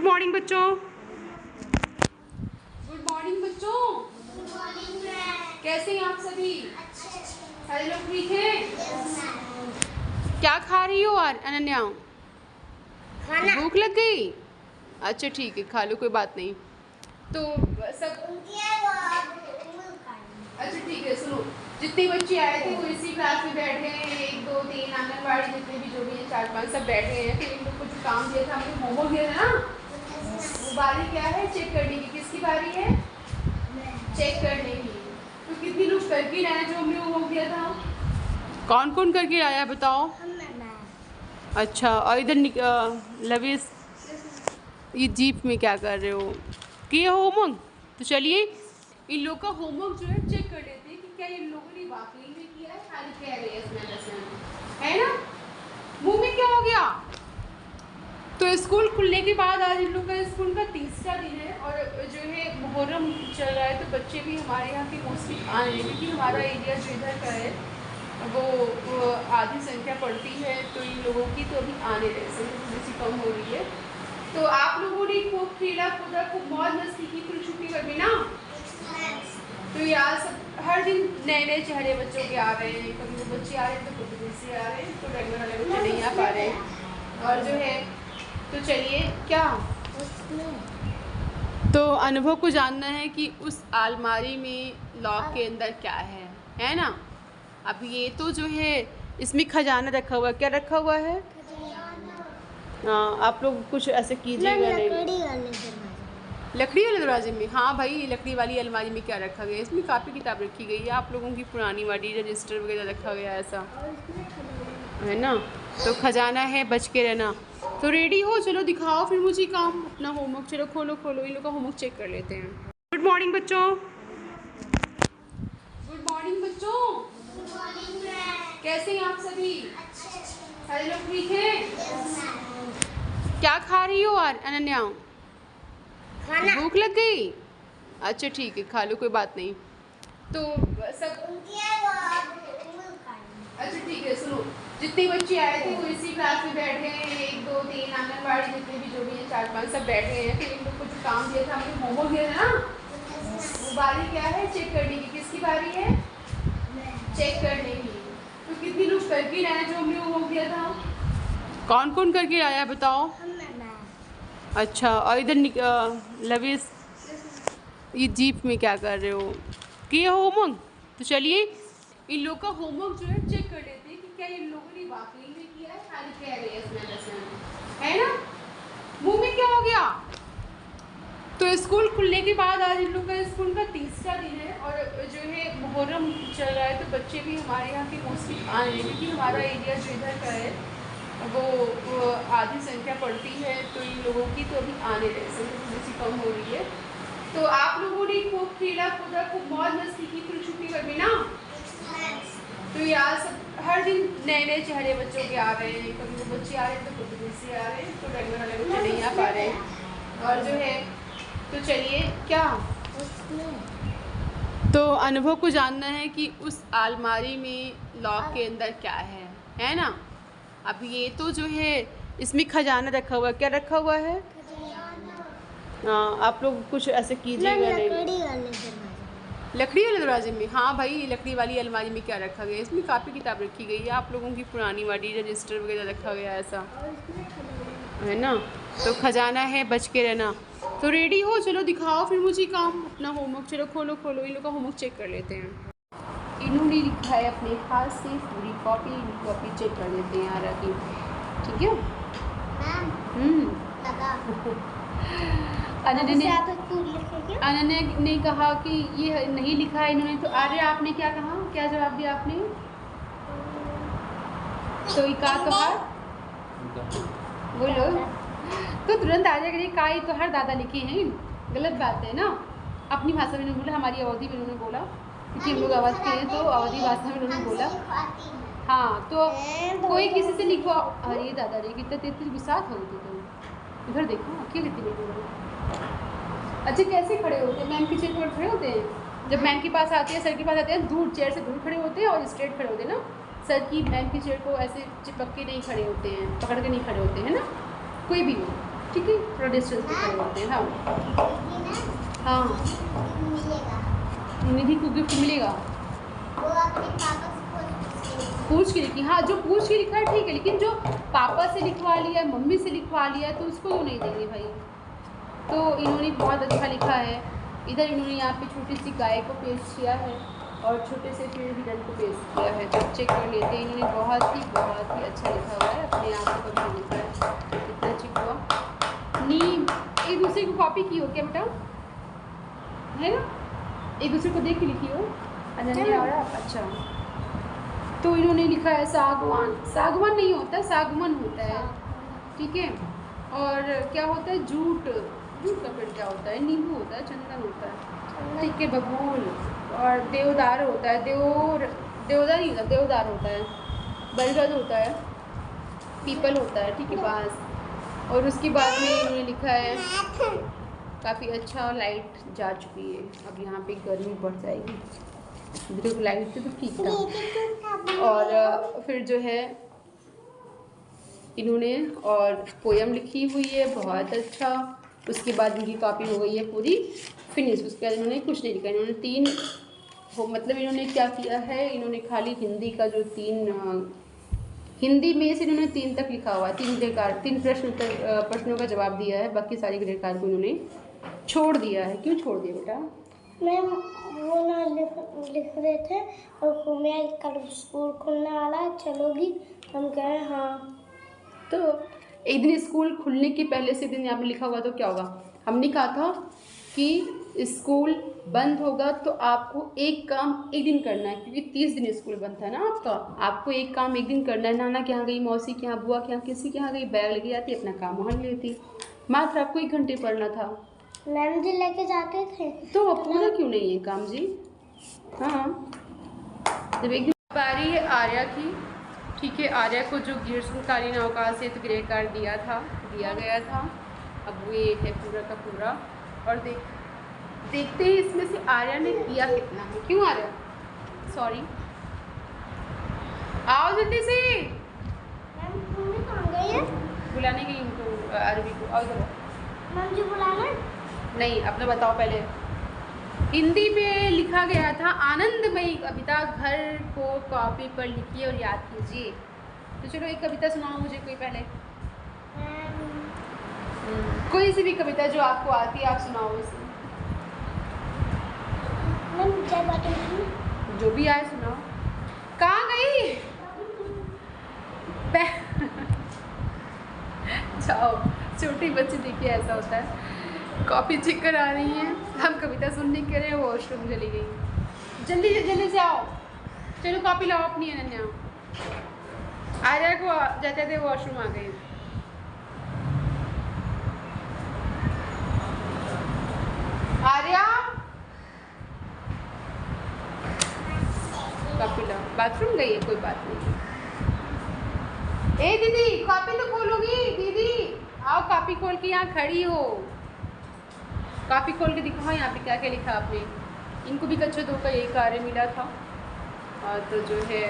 Morning बच्चों। Good morning बच्चों। Good morning ma'am. कैसे हैं आप सभी? अच्छे। सारे लोग ठीक हैं? Yes ma'am. क्या खा रही हो अनन्या? खाना। भूख लग गई? अच्छा ठीक है, खा लो, कोई बात नहीं। तो सब अच्छा ठीक है, सुनो, जितने बच्चे आए थे वो इसी क्लास में बैठे हैं, 1 2 3 आंगनबाड़ी जितने भी जो भी हैं 4 5 सब बैठे हैं। फिर इन लोग को जो काम दिया था, हमने होमवर्क दिया था ना, वो बारी क्या है चेक करने की। किसकी बारी है? चेक करने की। तो कितनी लोग करके लाए जो हमने होमवर्क दिया था? कौन कौन करके आया बताओ? अच्छा, और इधर लविस ये जीप में क्या कर रहे हो? किया होमवर्क? तो चलिए इन लोग का होमवर्क जो है चेक कर लेते हैं कि क्या इन लोगों ने वाकई में किया है, खाली कह रहे हैं है ना। मुंह में क्या हो गया? तो स्कूल खुलने के बाद आज इन लोग का स्कूल का तीसरा दिन है और जो है मुहर्रम चल रहा है, तो बच्चे भी हमारे यहाँ के मोस्टली आ रहे हैं क्योंकि हमारा एरिया जो इधर का है वो आधी संख्या पड़ती है, तो इन लोगों की तो अभी आने रहे संख्या थोड़ी सी कम हो रही है। तो आप लोगों ने खूब खेला कूदा, खूब मौज मस्ती की पूरी छुट्टी कर दी ना। तो यार सब हर दिन नए नए चेहरे बच्चों के आ रहे हैं, कभी वो बच्चे आ रहे हैं तो कभी दूसरे आ रहे हैं, तो रेगुलर वाले बच्चे नहीं आ पा रहे हैं। और जो है तो चलिए क्या तो अनुभव को जानना है कि उस अलमारी में लॉक के अंदर क्या है ना। अब ये तो जो है इसमें खजाना रखा हुआ है, क्या रखा हुआ है? हाँ, आप लोग कुछ ऐसे कीजिएगा नहीं। लकड़ी वाले दरवाजे में? हाँ भाई, लकड़ी वाली अलमारी में क्या रखा गया है? इसमें काफ़ी किताब रखी गई है, आप लोगों की पुरानी वाली रजिस्टर वगैरह रखा गया है ऐसा है ना। तो खजाना है, बच के रहना। तो रेडी हो, चलो दिखाओ फिर मुझे काम अपना होमवर्क। चलो खोलो खोलो, इन लोग का होमवर्क चेक कर लेते हैं। गुड मॉर्निंग बच्चों। गुड मॉर्निंग बच्चों। Good morning ma'am. कैसे हैं आप सभी? अच्छे। सारे लोग ठीक हैं? Yes ma'am. क्या खा रही हो अनन्या? खाना। भूख लग गई? अच्छा ठीक है, खा लो, कोई बात नहीं। तो सब अच्छा ठीक है, सुनो, जितने बच्चे आए थे वो इसी क्लास में बैठे हैं, 1 2 3 आंगनबाड़ी जितने भी जो भी हैं 4 5 सब बैठे हैं। फिर इन लोग को जो काम दिया था, हमने होमवर्क दिया था ना, वो बारी क्या है चेक करने की। किसकी बारी है? चेक करने की। तो कितनी लोग करके लाए जो हमने होमवर्क दिया था? कौन कौन करके आया बताओ? अच्छा, और इधर लविस ये जीप में क्या कर रहे हो? किया होमवर्क? तो चलिए इन लोग का होमवर्क जो है चेक कर लेते हैं कि क्या इन लोगों ने वाकई में किया है, खाली कह रहे हैं है ना। मुंह में क्या हो गया? तो स्कूल खुलने के बाद आज इन लोग का स्कूल का तीसरा दिन है और जो है मुहर्रम चल रहा है, तो बच्चे भी हमारे यहाँ के मोस्टली आ रहे हैं क्योंकि हमारा एरिया जो इधर का है वो आधी संख्या पड़ती है, तो इन लोगों की तो अभी आने रहे संख्या थोड़ी सी कम हो रही है। तो आप लोगों ने खूब खेला कूदा, खूब मौज मस्ती की पूरी छुट्टी कर दी ना। तो यार सब हर दिन नए नए चेहरे बच्चों के आ रहे हैं, कभी वो बच्चे आ रहे हैं तो कभी दूसरे आ रहे हैं, तो रेगुलर वाले बच्चे नहीं आ पा रहे हैं। और जो है तो चलिए क्या तो अनुभव को जानना है कि उस अलमारी में लॉक के अंदर क्या है ना। अब ये तो जो है इसमें खजाना रखा हुआ है, क्या रखा हुआ है? हाँ, आप लोग कुछ ऐसे कीजिएगा नहीं। लकड़ी वाले दरवाजे में? हाँ भाई, लकड़ी वाली अलमारी में क्या रखा गया है? इसमें काफ़ी किताब रखी गई है, आप लोगों की पुरानी वाली रजिस्टर वगैरह रखा गया है ऐसा है ना। तो खजाना है, बच के रहना। तो रेडी हो, चलो दिखाओ फिर मुझे काम अपना होमवर्क। चलो खोलो खोलो, इन लोग का होमवर्क चेक कर लेते हैं। इन्होंने लिखा है अपने हाथ से पूरी कॉपी चेक कर लेते हैं यार की, ठीक है। अनन्या ने कहा कि ये नहीं लिखा है इन्होंने, तो आर्य आपने क्या कहा, क्या जवाब दिया आपने? तो क्या कहा बोलो? तो तुरंत आ जाएगा, काई तो हर दादा लिखे हैं, गलत बात है ना। अपनी भाषा में बोला, हमारी अवधि में उन्होंने बोला क्योंकि हम लोग अवध के हैं, तो अवधि भाषा में उन्होंने बोला। हाँ, तो कोई किसी से लिखवा। अरे दादा रे, कितना तेज गुस्सा हो रही थी तुम, इधर देखो अकेले अच्छा कैसे खड़े होते हैं? मैम की चेयर पर खड़े होते हैं, जब मैम के पास आते हैं, सर के पास आते हैं, दूर चेयर से दूर खड़े होते हैं और स्ट्रेट खड़े होते हैं ना। सर की मैम की चेयर को ऐसे चिपक के नहीं खड़े होते हैं, पकड़ के नहीं खड़े होते हैं ना, कोई भी हो। ठीक है, थोड़ा डिस्टेंस पे खड़े होते हैं। हाँ ये ना हाँ, मिलेगा, निधि को गिफ्ट मिलेगा। वो अपने पापा से पूछ के लिखी, हाँ जो पूछ के लिखा है ठीक है, लेकिन जो पापा से लिखवा लिया है, मम्मी से लिखवा लिया है, तो उसको तो नहीं देंगे भाई। तो इन्होंने बहुत अच्छा लिखा है। इधर इन्होंने यहाँ पे छोटी सी गाय को पेस्ट किया है और छोटे से फिर हिरन को पेस्ट किया है। तो चेक कर लेते हैं, इन्होंने बहुत ही अच्छा लिखा हुआ है, अपने आप को कभी लिखा है, इतना चिप हुआ नीम। एक दूसरे को कॉपी की हो क्या बेटा, है ना, एक दूसरे को देख के लिखी हो। अनन्या और आप, अच्छा। तो इन्होंने लिखा है सागवान, सागवान नहीं होता, सागमन होता है, ठीक है। और क्या होता है, जूट, जूट का पेड़ क्या होता है, नींबू होता है, चंदन होता है, ठीक है, बबूल। और देवदार होता है, देवदार नहीं होता, देवदार होता है, बरगद होता है, पीपल होता है, ठीक है, बांस। और उसके बाद में इन्होंने लिखा है काफ़ी अच्छा, लाइट जा चुकी है, अब यहाँ पे गर्मी बढ़ जाएगी, देखो लाइट से तो ठीक था। और फिर जो है इन्होंने और पोयम लिखी हुई है, बहुत अच्छा। उसके बाद इनकी कॉपी हो गई है पूरी फिनिश। उसके बाद इन्होंने कुछ नहीं लिखा, इन्होंने तीन मतलब इन्होंने क्या किया है, इन्होंने खाली हिंदी का जो हिंदी में से इन्होंने 3 तक लिखा हुआ है, 3 प्रश्नों का जवाब दिया है, बाकी सारे गृह कार्य को इन्होंने छोड़ दिया है। क्यों छोड़ दिया बेटा? मैम वो ना लिख रहे थे और मैं कल स्कूल खुलने वाला है, चलोगी? हम कहे हाँ। तो एक दिन स्कूल खुलने के पहले से दिन यहाँ पे लिखा हुआ तो क्या होगा? हमने कहा था कि स्कूल बंद होगा तो आपको एक काम एक दिन करना है, क्योंकि 30 दिन स्कूल बंद था ना आपका। आपको एक काम एक दिन करना है, नाना के यहाँ गई, मौसी के यहाँ, बुआ के यहाँ, किसी के यहाँ गई, बैग लेके जाती, अपना काम वहाँ लेती, मात्र आपको 1 घंटे पढ़ना था। मैम जी लेके जाते थे, तो अब पूरा क्यों नहीं है काम जी? हाँ, जब एक दिन बारी है आर्या की, ठीक है, आर्या को जो ग्रीष्मकालीन अवकाश हेतु गृह कार्य दिया गया था, अब ये है पूरा का पूरा। और देखते हैं इसमें से आर्या ने किया कितना है। क्यों आर्या? सॉरी, आओ जल्दी से। मैम तुमने कहाँ गई है? बुलाने गई उनको, अरबी को। आओ इधर। मैम जी बुलाना? नहीं, अपना बताओ पहले। हिंदी में लिखा गया था आनंदमयी कविता घर को कॉपी पर लिखिए और याद कीजिए। तो चलो एक कविता सुनाओ मुझे कोई पहले। कोई सी भी कविता जो आपको आती है आप सुनाओ उसे। मैम जय बात है, जो भी आए सुनाओ। कहाँ गई? जाओ, छोटी बच्ची देखिए ऐसा होता है, कॉपी चेक कर आ रही है, हम कविता सुनने के रहे, वॉशरूम चली गई। जल्दी जल्दी से आओ, चलो कॉपी लाओ अपनी। अनन्या आर्या को जाते थे वॉशरूम आ गई। आर्या कॉपी लाओ, बाथरूम गई है, कोई बात नहीं। ए दीदी कॉपी तो खोलोगी? दीदी आओ, कॉपी खोल के यहाँ खड़ी हो, कॉपी खोल के दिखाओ यहाँ पे क्या क्या लिखा आपने। इनको भी कच्चे 2 का यही कार्य मिला था, और तो जो है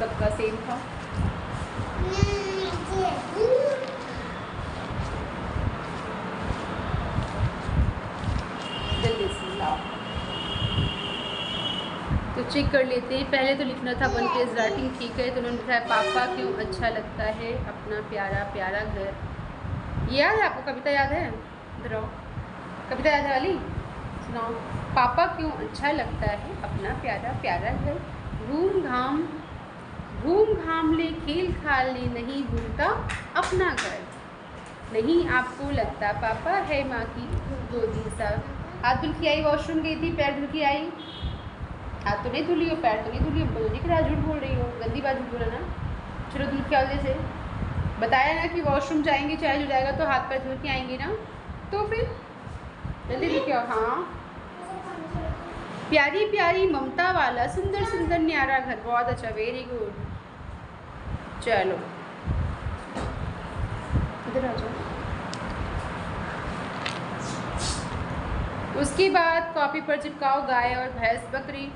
सबका सेम था। जल्दी से लाओ। तो चेक कर लेते हैं। पहले तो लिखना था 1 पेज राइटिंग, ठीक है। तो उन्होंने लिखा है पापा क्यों अच्छा लगता है अपना प्यारा प्यारा घर। ये याद है आपको? कविता याद है? इधर आओ, कविता याद है वाली सुनाओ। पापा क्यों अच्छा लगता है अपना प्यारा प्यारा घर, घूम घाम ले खेल खाले नहीं भूलता अपना घर, नहीं आपको लगता पापा है माँ की गोदी सा। हाथ धुल के आई, वॉशरूम गई थी, पैर धुल के आई, हाथ तो नहीं धुली हो, पैर तो नहीं धुली हो, दिख रहा झूठ बोल रही हो, गंदी बात झूठ बोला ना। चलो धुल के आओ, जैसे बताया ना कि वॉशरूम जाएंगे, चाहे हो जाएगा तो हाथ पैर धुल के आएंगे ना, तो फिर जल्दी धुल के आओ। हाँ, प्यारी प्यारी ममता वाला सुंदर सुंदर न्यारा घर, बहुत अच्छा, वेरी गुड। चलो इधर आ जाओ। उसके बाद कॉपी पर चिपकाओ गाय और भैंस बकरी।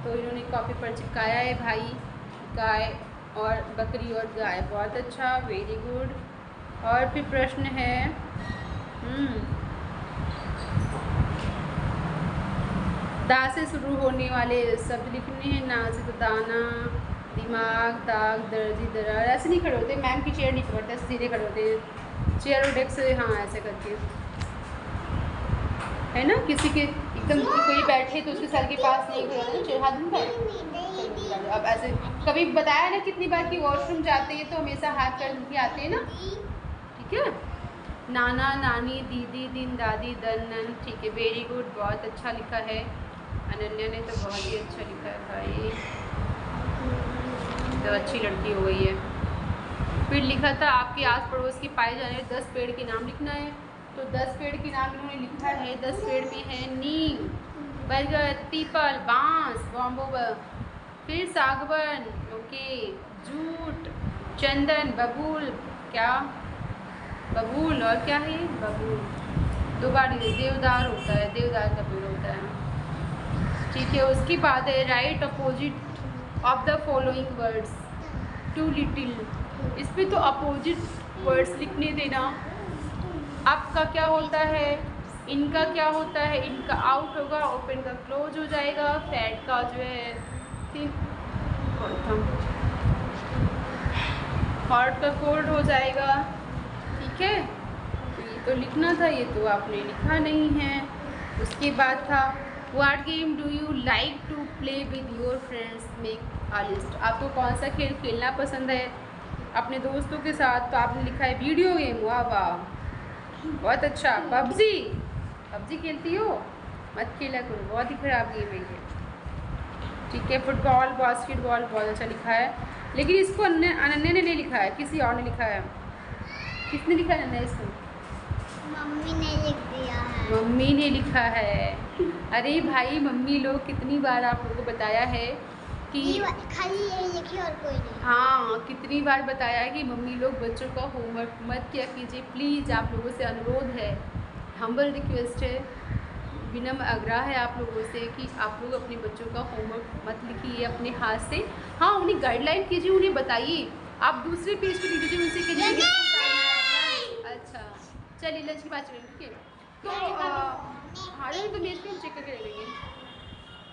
तो इन्होंने कॉपी पर चिपकाया है भाई, गाय और बकरी और गाय, बहुत अच्छा, वेरी गुड। और फिर प्रश्न है दा से शुरू होने वाले शब्द लिखने हैं। ना से तो दाना, दिमाग, दाग, दर्जी, दरार। ऐसे नहीं खड़े होते, मैम की चेयर नहीं पकड़ते, सीधे खड़े होते हैं। चेयर और डेस्क से हाँ ऐसे करके, है ना। किसी के एकदम कोई बैठे तो उसके सर के पास नहीं खड़े होते, चेयर हाथ में। अब ऐसे कभी बताया ना कितनी बार कि वॉशरूम जाते हैं तो हमेशा हाथ कर के आते हैं ना, ठीक है। नाना, नानी, दीदी, दिन, दादी, दन, नन। ठीक है, वेरी गुड, बहुत अच्छा लिखा है। अनन्या ने तो बहुत ही अच्छा लिखा है भाई, तो अच्छी लड़की हो गई है। फिर लिखा था आपके आस पड़ोस की पाए जाने 10 पेड़ के नाम लिखना है। तो 10 पेड़ के नाम इन्होंने लिखा है। 10 पेड़ में है नीम, बरगद, पीपल, बांस, बॉम्बो, फिर सागवन, ओके, जूट, चंदन, बबूल, क्या बबूल, और क्या है बबूल, दो बार देवदार होता है, देवदार का पेड़ होता है, ठीक है। उसके बाद है write opposite of the following words, too little. इस पर तो अपोजिट वर्ड्स लिखने देना। आपका क्या होता है, इनका क्या होता है, इनका आउट होगा, ओपन का क्लोज हो जाएगा, फैट का जो है हॉट का कोल्ड हो जाएगा, ठीक है। तो ये तो लिखना था, ये तो आपने लिखा नहीं है। उसके बाद था what game do you like to play with your friends, make a list. आपको कौन सा खेल खेलना पसंद है अपने दोस्तों के साथ, तो आपने लिखा है वीडियो गेम। वाह वाह, बहुत अच्छा। पबजी, पबजी खेलती हो, मत खेला करो, बहुत ही खराब गेम है ये, ठीक है। फुटबॉल, बास्केटबॉल, बहुत अच्छा लिखा है। लेकिन इसको अनन्या ने नहीं लिखा है, किसी और ने लिखा है। किसने लिखा है अनन्या इसको? मम्मी ने लिख दिया है। मम्मी ने लिखा है। अरे भाई, मम्मी लोग कितनी बार आप लोगों को बताया है कि खाली ये लिखी और कोई नहीं। हाँ, कितनी बार बताया है कि मम्मी लोग बच्चों का होमवर्क मत किया कीजिए। प्लीज़ आप लोगों से अनुरोध है, हम्बल रिक्वेस्ट है, विनम्र आग्रह है आप लोगों से कि आप लोग अपने बच्चों का होमवर्क मत लिखिए अपने हाथ से। हाँ, उन्हें गाइडलाइन कीजिए, उन्हें बताइए। आप दूसरे पेज पे लिख दीजिए उनसे कि अच्छा चलिए लंच की बात चलेंगे, ठीक है। तो हाँ तो मेज पे हम चेक करके रख लेंगे,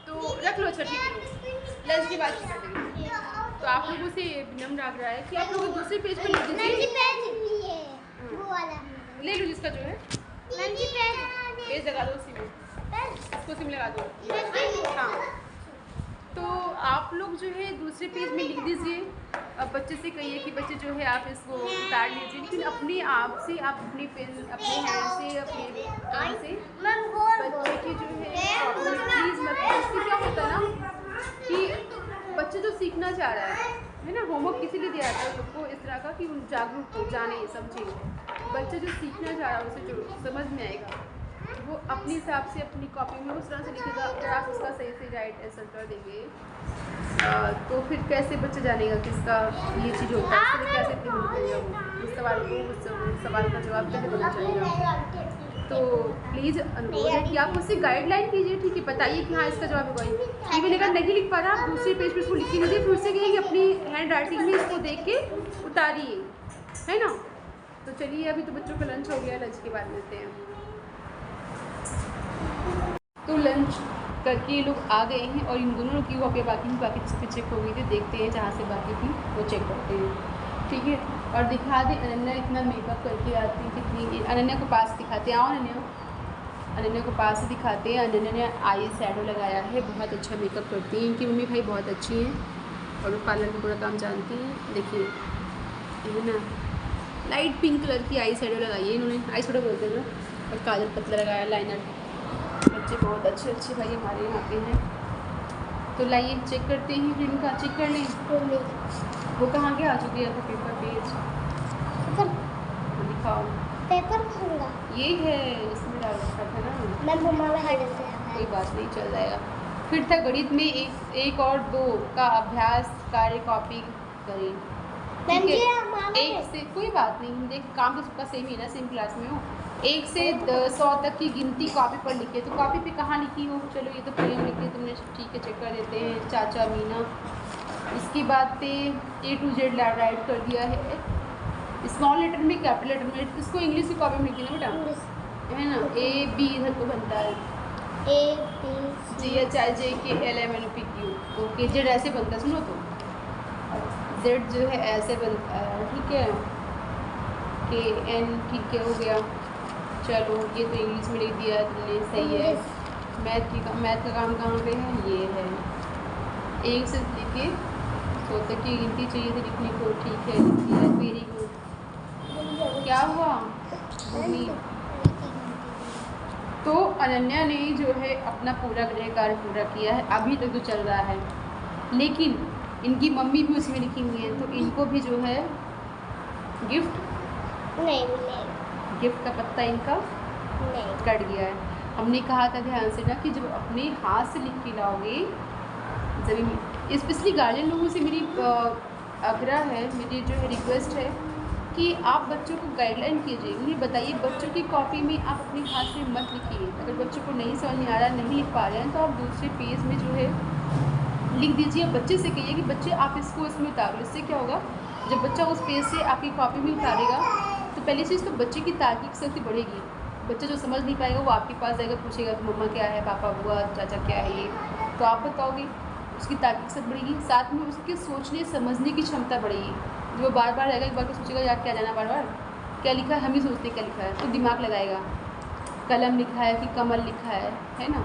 तो रख लो। अच्छा ठीक है, लंच की बात कर देंगे। तो आप लोगों से विनम्र आग्रह है कि आप लोग दूसरे पेज पे लिख दीजिए, ले लो जिसका जो है पेज लगा दो, उसी में उसको सिम लगा दो। हाँ, तो आप लोग जो है दूसरे पेज में लिख दीजिए। अब बच्चे से कहिए कि बच्चे जो है आप इसको उतार लीजिए, लेकिन अपने आप से, आप अपने पेन, अपने हैंड से, अपने पेन से बच्चे की जो है प्लीज़ मत। इससे क्या होता है ना कि बच्चे जो सीखना चाह रहा है ना, होमवर्क किसी लिए दिया जाता है लोग को इस तरह का कि उन जागरूक हो, जाने समझे। बच्चे जो सीखना चाह रहा है उसे जो समझ में आएगा वो अपने हिसाब से अपनी कॉपी में उस तरह से लिखेगा। अगर आप उसका सही से राइट आंसर कर देंगे तो फिर कैसे बच्चा जानेगा किसका ये चीज़ होता है, फिर कैसे इम्प्लीमेंट करेगा उस सवाल को, उस सवाल का जवाब कैसे देना चाहेगा। तो प्लीज़ अनुरोध है कि आप उससे गाइडलाइन कीजिए, ठीक है। बताइए कि हाँ इसका जवाब होगा। इवन अगर नहीं लिख पा रहा आप दूसरे पेज पर इसको लिख लीजिए, फिर उससे कहिए कि अपनी हैंड राइटिंग में इसको देख के उतारिए, है ना। तो चलिए, अभी तो बच्चों का लंच हो गया, लंच के बाद मिलते हैं। तो लंच करके ये लोग आ गए हैं और इन दोनों की कॉपियाँ बाकी जिस पे चेक हो गई थी, देखते हैं जहाँ से बाकी थी वो चेक करते हैं, ठीक है। और दिखा दें अनन्या इतना मेकअप करके आती है कितनी। अनन्या को पास दिखाते हैं, आओ अनन्या को पास दिखाते हैं। अनन्या ने आई शैडो लगाया है, बहुत अच्छा मेकअप करती हैं इनकी मम्मी भाई, बहुत अच्छी हैं और वो पार्लर का पूरा काम जानती हैं। देखिए है ना, लाइट पिंक कलर की आई शैडो लगाई है इन्होंने, आई शैडो बोलते हैं ना, और काजल पतला लगाया, लाइनर। बच्चे बहुत अच्छे भाई हमारे यहाँ पे हैं। तो लाइए चेक करते हैं फिर इनका, चेक कर लें। वो कहाँ के आ चुकी है पेपर पेज, दिखाओ पेपर खाऊंगा, ये है इसमें डाल रखा था ना, मैं घुमावे हाथ से कोई बात नहीं, चल जाएगा। फिर था गणित में 1 और 2 का अभ्यास कार्य कॉपी करें, ठीक है। 1 से कोई बात नहीं, देख काम तो सबका सेम ही ना, सेम क्लास में हो। 1 से 100 तक की गिनती कॉपी पर लिखिए। तो कॉपी पे कहाँ लिखी हो, चलो ये तो प्रियम लिखी है तुमने, ठीक है चेक कर देते हैं। चाचा मीना, इसकी बात पे A to Z राइट कर दिया है। स्मॉल लेटर में कैपिटल लेटर में, इसको इंग्लिश की कॉपी में लिखी ना बेटा, है ना। A B इधर को बनता है, GHIJKLMNOPQ, ओके। जेड ऐसे बनता है, सुनो तो, जेड जो है ऐसे बनता है, ठीक है। KN, ठीक है, हो गया। चलो ये तो इंग्लिश में लिख दिया तुमने, सही है। मैथ का काम कहाँ पे है, ये है। 1 से लेके 100 तक की गिनती चाहिए थी लिखने को, ठीक है, लिख दिया, वेरी गुड। क्या हुआ मम्मी? तो अनन्या ने जो है अपना पूरा गृह कार्य पूरा किया है, अभी तक तो चल रहा है, लेकिन इनकी मम्मी भी उसमें लिखी हुई है, तो इनको भी जो है गिफ्ट नहीं मिलेगा, गिफ्ट का पत्ता इनका नहीं कट गया है। हमने कहा था ध्यान से ना कि जब अपने हाथ से लिख के लाओगे जब, स्पेशली गार्जियन लोगों से मेरी आग्रह है, मेरी जो है रिक्वेस्ट है कि आप बच्चों को गाइडलाइन कीजिए, उन्हें बताइए बच्चों की कॉपी में आप अपने हाथ से मत लिखिए। अगर बच्चों को नहीं समझ में आ रहा, नहीं लिख पा रहे हैं, तो आप दूसरे पेज में जो है लिख दीजिए। बच्चे से कहिए कि बच्चे आप इसको इसमें उतारो। इससे क्या होगा, जब बच्चा उस पेज से आपकी कॉपी में उतारेगा तो पहली चीज़ तो बच्चे की तार्किक शक्ति बढ़ेगी। बच्चा जो समझ नहीं पाएगा वो आपके पास जाएगा, पूछेगा कि मम्मा क्या है, पापा बुआ चाचा क्या है ये, तो आप बताओगे, उसकी तार्किक शक्ति बढ़ेगी। साथ में उसके सोचने समझने की क्षमता बढ़ेगी। जो वो बार बार आएगा, एक बार को सोचेगा यार क्या जाना, बार बार क्या लिखा है, हम ही सोचते क्या लिखा है, तो दिमाग लगाएगा, कलम लिखा है कि कमल लिखा है ना।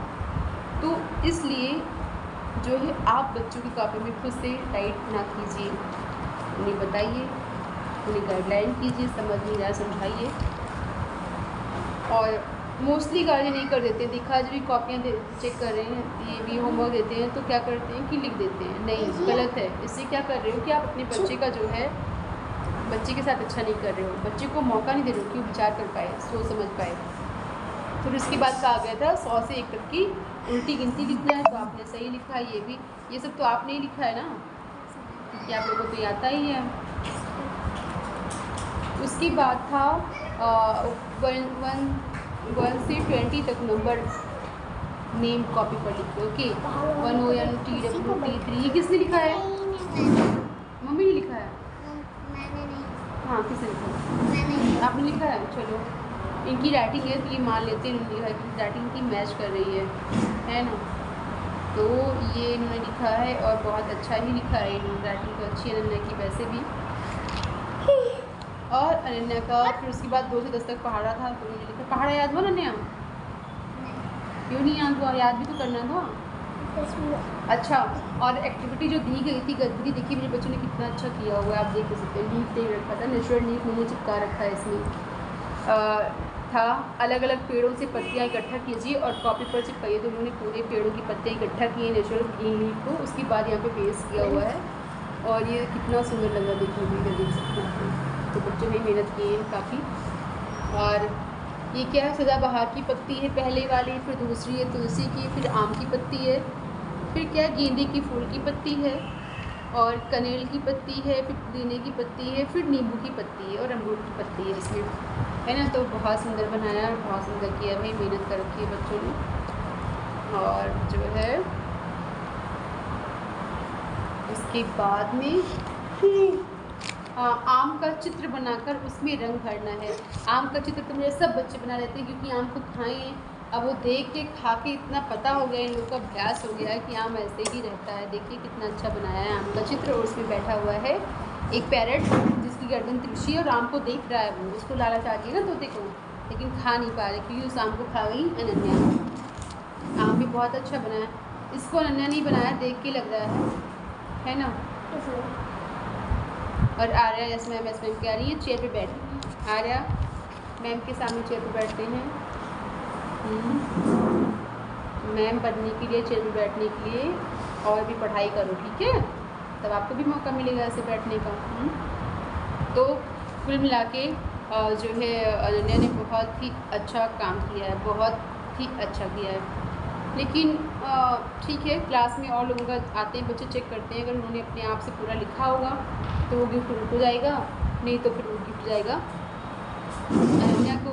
तो इसलिए जो है आप बच्चों की कॉपी में खुद से टाइप ना कीजिए, उन्हें बताइए, उन्हें गाइडलाइन कीजिए, समझ नहीं रहा समझाइए। और मोस्टली गार्जियन नहीं कर देते, देखा जो भी कॉपियाँ चेक कर रहे हैं, ये भी होमवर्क देते हैं तो क्या करते हैं कि लिख देते हैं, नहीं, गलत है। इससे क्या कर रहे हो कि आप अपने बच्चे का जो है, बच्चे के साथ अच्छा नहीं कर रहे हो, बच्चे को मौका नहीं दे रहे हो कि वो विचार कर पाए, सोच समझ पाए। फिर उसके बाद कहा गया था 100 से 1 तक की उल्टी गिनती लिखना है, तो आपने सही लिखा है, ये सब तो आपने ही लिखा है ना, क्योंकि आप लोगों को तो आता ही है। उसके बाद था 1 से 20 तक नंबर नेम कॉपी पर लिखे, ओके। 1ONTWT3, ये किसने लिखा है, मम्मी ने लिखा है, हाँ किसने लिखा है, आपने लिखा है। चलो इनकी राइटिंग है तो ये मान लेते हैं इन्होंने लिखा है, कि राइटिंग की मैच कर रही है ना। तो ये इन्होंने लिखा है और बहुत अच्छा ही लिखा है इन्होंने, राइटिंग तो अच्छी है अनन्या की वैसे भी। और अनन्या का फिर उसके बाद 2 से 10 तक पहाड़ा था, तो उन्होंने लिखा, पहाड़ा याद हुआ अनन्या? क्यों नहीं याद हुआ, याद भी तो करना था। अच्छा, और एक्टिविटी जो दी गई थी गतिविधि, देखिए मेरे बच्चों ने कितना अच्छा किया हुआ है, आप देख सकते हैं। लीफ दे रखा था, नेचुरल लीफ मैंने चिपका रखा है इसमें, था अलग अलग पेड़ों से पत्तियाँ इकट्ठा कीजिए और कॉपी पर चिपकाइए। तो उन्होंने पूरे पेड़ों की पत्तियाँ इकट्ठा की है, नेचुरल ग्रीन लीफ को, उसके बाद यहाँ पे पेस्ट किया हुआ है, और ये कितना सुंदर लग रहा है देखने में, देख सकते हैं। तो बच्चों ने मेहनत की है काफ़ी। और ये क्या है, सदाबहार की पत्ती है पहले वाली, फिर दूसरी है तुलसी की, फिर आम की पत्ती है, फिर क्या है, गेंदे की फूल की पत्ती है, और कनेल की पत्ती है, फिर पुदीने की पत्ती है, फिर नींबू की पत्ती है, और अमरूद की पत्ती है इसमें, है ना। तो बहुत सुंदर बनाया, बहुत सुंदर किया भाई, मेहनत कर रखी है बच्चों ने। और जो है उसके बाद में आम का चित्र बनाकर उसमें रंग भरना है। आम का चित्र तो मेरे सब बच्चे बना लेते हैं, क्योंकि आम को खाए हैं, अब वो देख के खा के इतना पता हो गया, इन लोगों का अभ्यास हो गया है कि आम ऐसे ही रहता है। देखिए कितना अच्छा बनाया है आम का चित्र, और उसमें बैठा हुआ है एक पैरट जिसकी गर्दन तिरछी है, और आम को देख रहा है, वो उसको लालच आती है ना तोते को, लेकिन खा नहीं पा रहे क्योंकि उस आम को खा गई अनन्या। आम भी बहुत अच्छा बनाया, इसको अनन्या नहीं बनाया, देख के लग रहा है ना। और आर्या एस मैम कह रही है चेयर पे बैठ, आर्या मैम के सामने चेयर पे बैठते हैं, मैम बनने के लिए, चेयर पे बैठने के लिए, और भी पढ़ाई करो, ठीक है, तब आपको भी मौका मिलेगा ऐसे बैठने का। तो कुल मिला के जो है अनन्या ने बहुत ही अच्छा काम किया है, बहुत ही अच्छा किया है। लेकिन ठीक है, क्लास में और लोगों का आते हैं बच्चे, चेक करते हैं, अगर उन्होंने अपने आप से पूरा लिखा होगा तो वो गिफ्ट उनको जाएगा, नहीं तो फिर वो गिफ्ट जाएगा अनन्या को,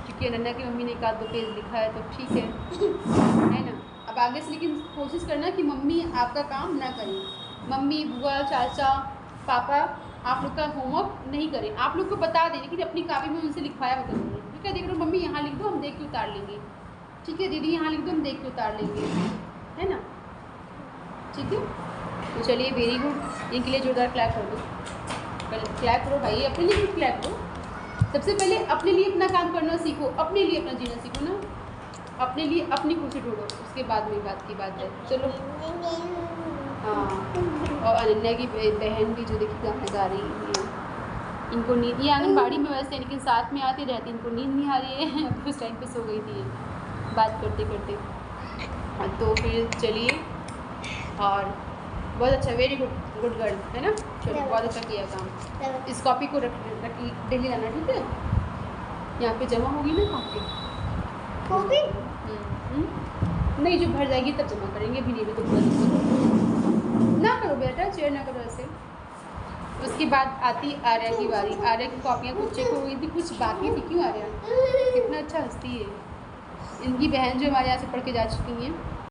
क्योंकि अनन्या की मम्मी ने 1-2 पेज लिखा है, तो ठीक है ना। अब आगे से लेकिन कोशिश करना कि मम्मी आपका काम ना करें, मम्मी बुआ चाचा पापा आप लोग का होमवर्क नहीं करें, आप लोग को बता दें लेकिन अपनी कॉपी में उनसे लिखवाया होता है। ठीक है, देख लो मम्मी यहाँ लिख दो, हम देख के उतार लेंगे। ठीक है दीदी यहाँ लिख दो, हम देख के उतार लेंगे, है ना। ठीक है, तो चलिए वेरी गुड, इनके लिए जोरदार क्लैप कर दो। क्लैप करो भाई, अपने लिए भी क्लैप करो। सबसे पहले अपने लिए अपना काम करना सीखो, अपने लिए अपना जीना सीखो ना, अपने लिए अपनी खुशी ढूंढो, उसके बाद में बात की बात है। चलो हाँ, और अनन्या की बहन भी जो देखी गाना गा रही है, इनको नींद, ये आंगनबाड़ी में वैसे लेकिन साथ में आती रहती, इनको नींद नहीं आ रही है। अभी उस टाइम पे सो गई थी बात करते करते। हाँ तो फिर चलिए, और बहुत अच्छा, वेरी गुड, गुड गर्ल, है ना। चलो बहुत अच्छा किया काम। इस कॉपी को रखी डेली लाना, ठीक है, यहाँ पे जमा होगी ना कॉपी। नहीं, जो भर जाएगी तब जमा करेंगे, भी नहीं भी तो ना करो बेटा, चेयर ना करो ऐसे। उसके बाद आती आर्या की बारी। आर्या की कॉपियाँ कुछ चेक हो गई थी, कुछ बाकी थी। क्यों आर्या कितना अच्छा हंसती है, इनकी बहन जो हमारे यहाँ से पढ़ के जा चुकी हैं।